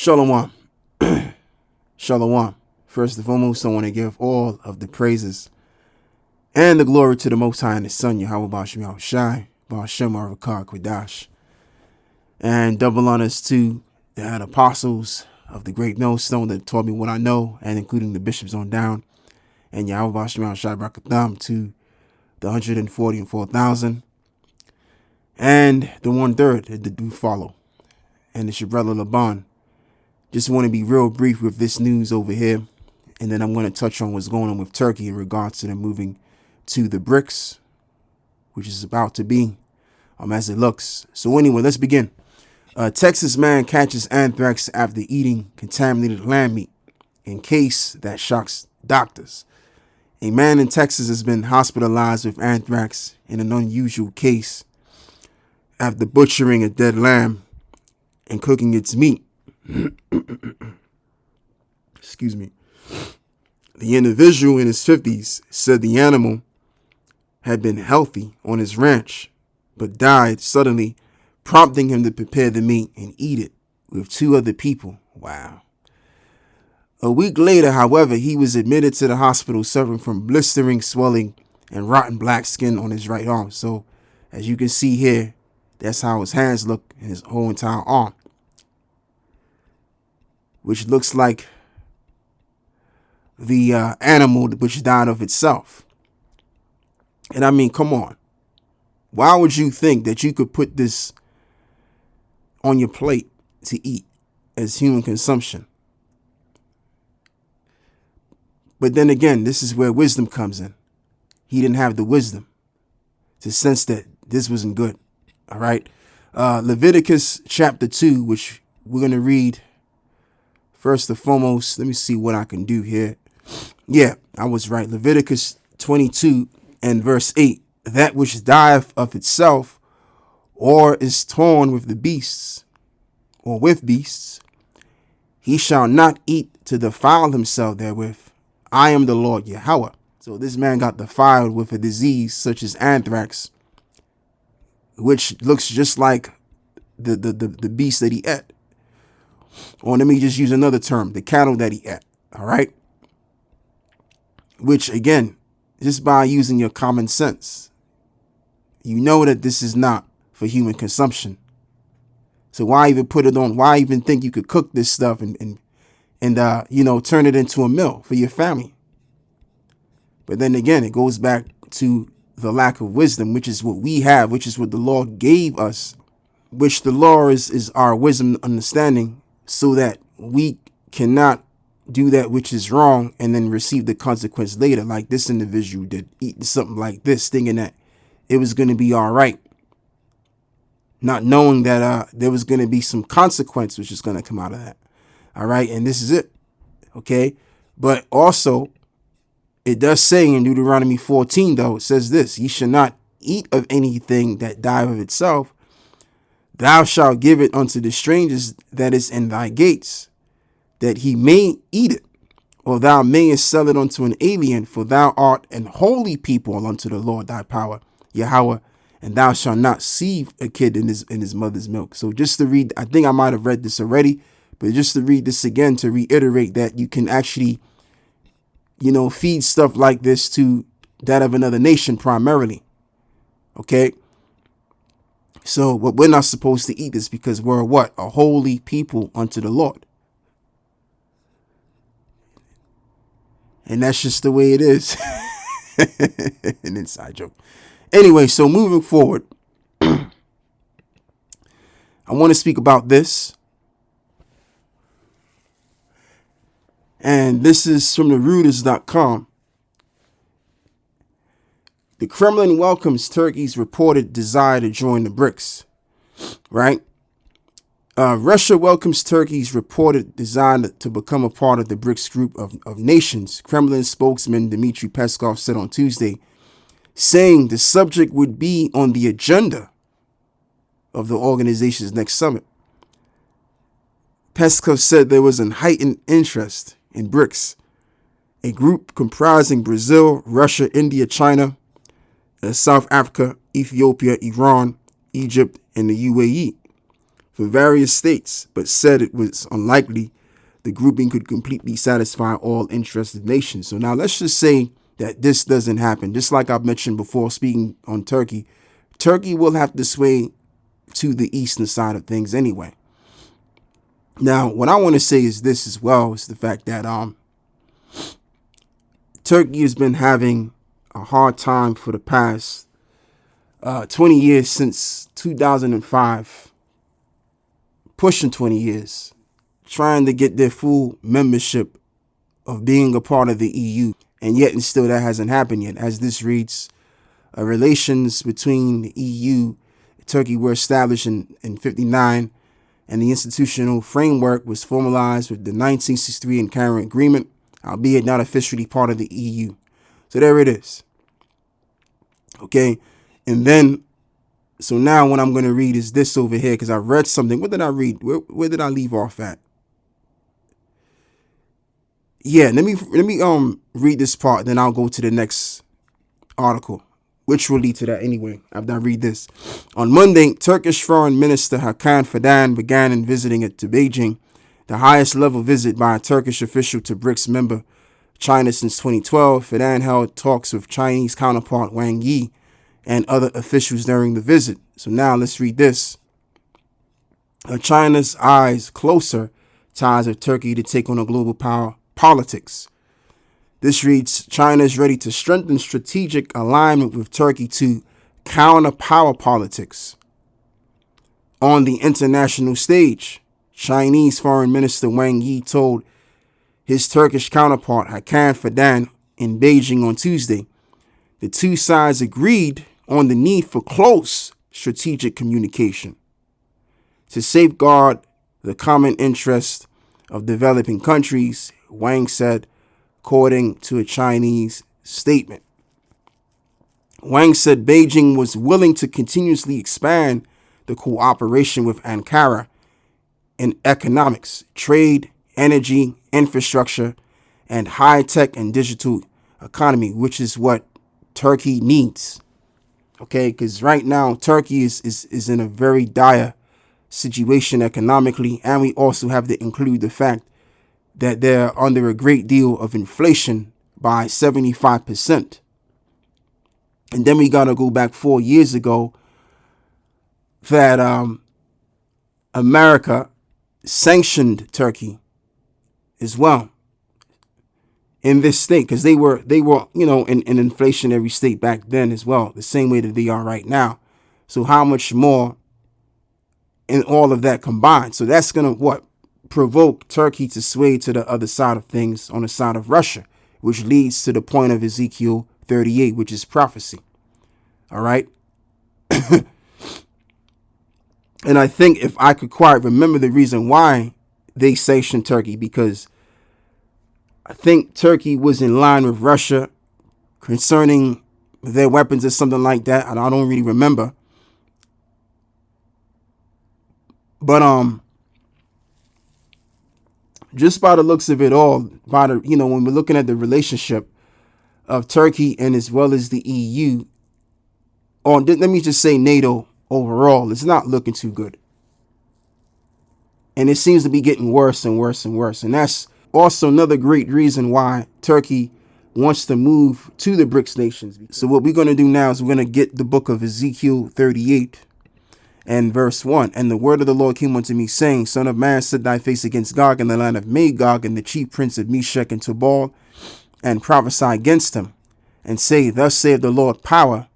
Shalom. Shalom. First and foremost, I want to give all of the praises and the glory to the Most High and His Son, Yahweh Bashim Yahushai, Ba'ashem Arakar Kwadash. And double honors to the apostles of the great millstone that taught me what I know, and including the bishops on down, and Yahweh Bashim Yahushai Barakatham to the 144,000, and the 1/3 that do follow. And it's your brother Laban. Just want to be real brief with this news over here, and then I'm going to touch on what's going on with Turkey in regards to them moving to the Brics, which is about to be as it looks. So anyway, let's begin. Texas man catches anthrax after eating contaminated lamb meat in case that shocks doctors. A man in Texas has been hospitalized with anthrax in an unusual case after butchering a dead lamb and cooking its meat. Excuse me. The individual in his 50s said the animal had been healthy on his ranch, but died suddenly, prompting him to prepare the meat and eat it with 2 other people. Wow. A week later, however, he was admitted to the hospital suffering from blistering, swelling, and rotten black skin on his right arm. So, as you can see here, that's how his hands look and his whole entire arm, which looks like the animal which died of itself. And I mean, come on. Why would you think that you could put this on your plate to eat as human consumption? But then again, this is where wisdom comes in. He didn't have the wisdom to sense that this wasn't good. All right. Leviticus chapter 2, which we're going to read. First and foremost, let me see what I can do here. Yeah, I was right. Leviticus 22 and verse 8. That which dieth of itself, or is torn with the beasts, or with beasts, he shall not eat to defile himself therewith. I am the Lord Yahweh. So this man got defiled with a disease such as anthrax, which looks just like the beast that he ate. Or let me just use another term, the cattle that he ate. All right. Which, again, just by using your common sense, you know that this is not for human consumption. So why even put it on? Why even think you could cook this stuff and turn it into a meal for your family? But then again, it goes back to the lack of wisdom, which is what we have, which is what the law gave us, which the law is our wisdom understanding, so that we cannot do that which is wrong and then receive the consequence later, like this individual did, eating something like this, thinking that it was going to be all right, not knowing that there was going to be some consequence which is going to come out of that. All right. And this is it. OK. But also, it does say in Deuteronomy 14, though, it says this: ye shall not eat of anything that dieth of itself. Thou shalt give it unto the strangers that is in thy gates, that he may eat it, or thou mayest sell it unto an alien, for thou art an holy people unto the Lord thy power, Yahweh, and thou shalt not seethe a kid in his mother's milk. So just to read, I think I might have read this already, but just to read this again to reiterate that you can actually, feed stuff like this to that of another nation primarily. Okay. So, but we're not supposed to eat this because we're what? A holy people unto the Lord. And that's just the way it is. An inside joke. Anyway, so moving forward, I want to speak about this. And this is from the Reuters.com. The Kremlin welcomes Turkey's reported desire to join the BRICS. Right? Russia welcomes Turkey's reported desire to become a part of the BRICS group of nations, Kremlin spokesman Dmitry Peskov said on Tuesday, saying the subject would be on the agenda of the organization's next summit. Peskov said there was an heightened interest in BRICS, a group comprising Brazil, Russia, India, China, South Africa, Ethiopia, Iran, Egypt, and the UAE. for various states, but said it was unlikely the grouping could completely satisfy all interested nations. So now let's just say that this doesn't happen. Just like I've mentioned before, speaking on Turkey, Turkey will have to sway to the eastern side of things anyway. Now, what I want to say is this as well, is the fact that Turkey has been having a hard time for the past 20 years, since 2005, pushing 20 years, trying to get their full membership of being a part of the EU. And yet and still that hasn't happened yet. As this reads, relations between the EU and Turkey were established in 1959, and the institutional framework was formalized with the 1963 Ankara Agreement, albeit not officially part of the EU. So there it is. Okay. And then, so now what I'm going to read is this over here, because I read something. What did I read? Where did I leave off at? Yeah, let me read this part, then I'll go to the next article, which will lead to that anyway, after I read this. On Monday, Turkish Foreign Minister Hakan Fidan began in visiting it to Beijing, the highest level visit by a Turkish official to BRICS member China since 2012. Fidan held talks with Chinese counterpart Wang Yi and other officials during the visit. So now let's read this. China's eyes closer ties of Turkey to take on a global power politics. This reads, China is ready to strengthen strategic alignment with Turkey to counter power politics. On the international stage, Chinese Foreign Minister Wang Yi told his Turkish counterpart Hakan Fidan in Beijing on Tuesday. The two sides agreed on the need for close strategic communication to safeguard the common interest of developing countries, Wang said, according to a Chinese statement. Wang said Beijing was willing to continuously expand the cooperation with Ankara in economics, trade, energy, infrastructure, and high-tech and digital economy, which is what Turkey needs. Okay, because right now Turkey is in a very dire situation economically, and we also have to include the fact that they're under a great deal of inflation by 75%. And then we got to go back 4 years ago that America sanctioned Turkey as well in this state, because they were in an inflationary state back then as well, the same way that they are right now. So how much more in all of that combined? So that's going to provoke Turkey to sway to the other side of things, on the side of Russia, which leads to the point of Ezekiel 38, which is prophecy. All right. And I think, if I could quite remember the reason why they sanctioned Turkey, because I think Turkey was in line with Russia concerning their weapons or something like that. And I don't really remember. But just by the looks of it all, by the, when we're looking at the relationship of Turkey and as well as the EU, or let me just say NATO overall, it's not looking too good. And it seems to be getting worse and worse and worse. And that's also another great reason why Turkey wants to move to the BRICS nations. So what we're going to do now is we're going to get the book of Ezekiel 38 and verse 1. And the word of the Lord came unto me, saying, Son of man, set thy face against Gog in the land of Magog, and the chief prince of Meshech and Tubal, and prophesy against him, and say, Thus saith the Lord power,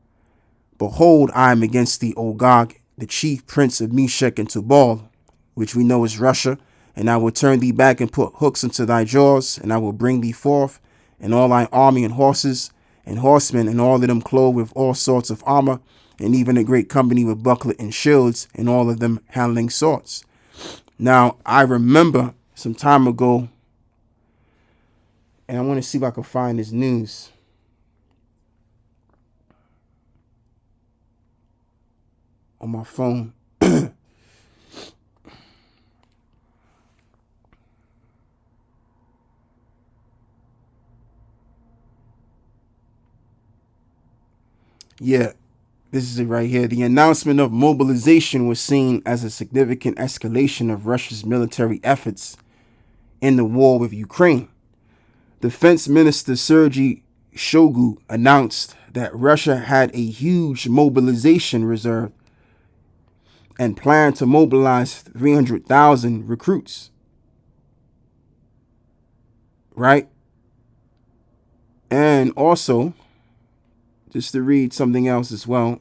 Behold, I am against thee, O Gog, the chief prince of Meshech and Tubal, which we know is Russia, and I will turn thee back and put hooks into thy jaws, and I will bring thee forth, and all thy army and horses and horsemen, and all of them clothed with all sorts of armor, and even a great company with buckler and shields, and all of them handling swords. Now, I remember some time ago, and I want to see if I can find this news. On my phone. Yeah, This is it right here. The announcement of mobilization was seen as a significant escalation of Russia's military efforts in the war with Ukraine. Defense Minister Sergei Shoigu announced that Russia had a huge mobilization reserve and planned to mobilize 300,000 recruits. Right? And also, just to read something else as well.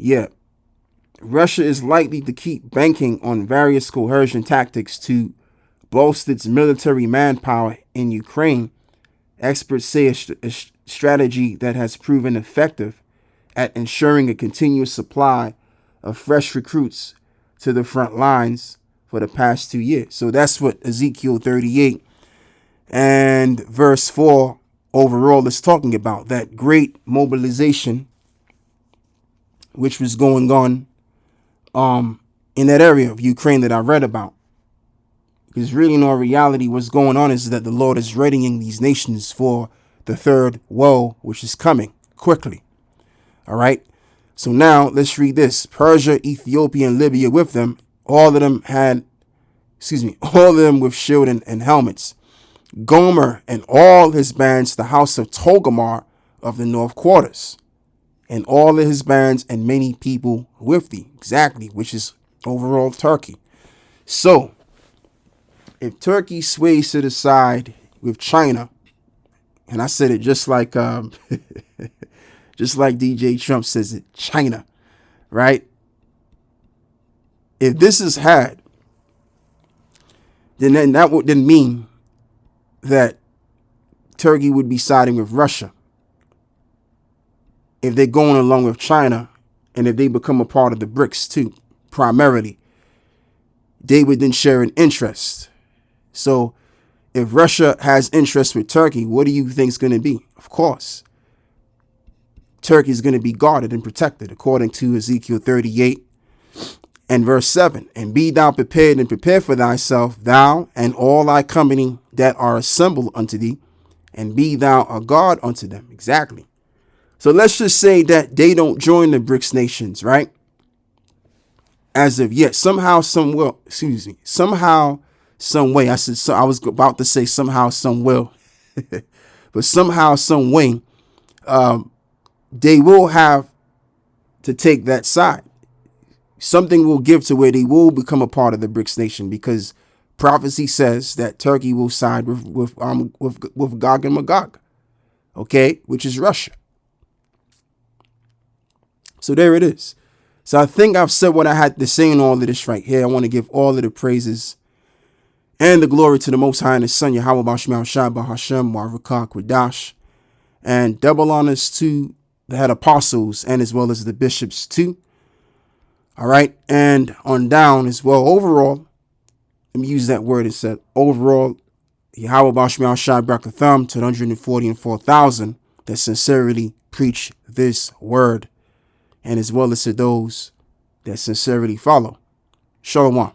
Yeah. Russia is likely to keep banking on various coercion tactics to bolster its military manpower in Ukraine. Experts say a strategy that has proven effective at ensuring a continuous supply of fresh recruits to the front lines for the past 2 years. So that's what Ezekiel 38 and verse 4 overall is talking about. That great mobilization which was going on in that area of Ukraine that I read about. Because really, in all reality, what's going on is that the Lord is readying these nations for the third woe, which is coming quickly. All right. So now let's read this. Persia, Ethiopia, and Libya with them. All of them with shield and helmets. Gomer and all his bands, the house of Togomar of the north quarters. And all of his bands and many people with thee. Exactly, which is overall Turkey. So, if Turkey sways to the side with China, and I said it just like DJ Trump says it, China, right? If this is had, then that would then mean that Turkey would be siding with Russia. If they're going along with China, and if they become a part of the BRICS too, primarily, they would then share an interest. So if Russia has interest with Turkey, what do you think is going to be? Of course, Turkey is going to be guarded and protected, according to Ezekiel 38 and verse 7. And be thou prepared and prepare for thyself, thou and all thy company that are assembled unto thee, and be thou a guard unto them. Exactly. So let's just say that they don't join the BRICS nations, right? As of yet, somehow, some way. I was about to say somehow, some will, but somehow, some way, they will have to take that side. Something will give to where they will become a part of the BRICS nation, because prophecy says that Turkey will side with Gog and Magog, okay, which is Russia. So there it is. So I think I've said what I had to say in all of this right here. I want to give all of the praises and the glory to the Most High and His Son, Yahweh Bashmiel Shai Bahashem Warvaka Kwadash, and double honors to the head apostles and as well as the bishops too. All right. And on down as well. Overall, let me use that word instead. Overall, Yahweh Bashmiel Shai Brakatham to the 144,000 that sincerely preach this word, and as well as to those that sincerely follow. Shalom.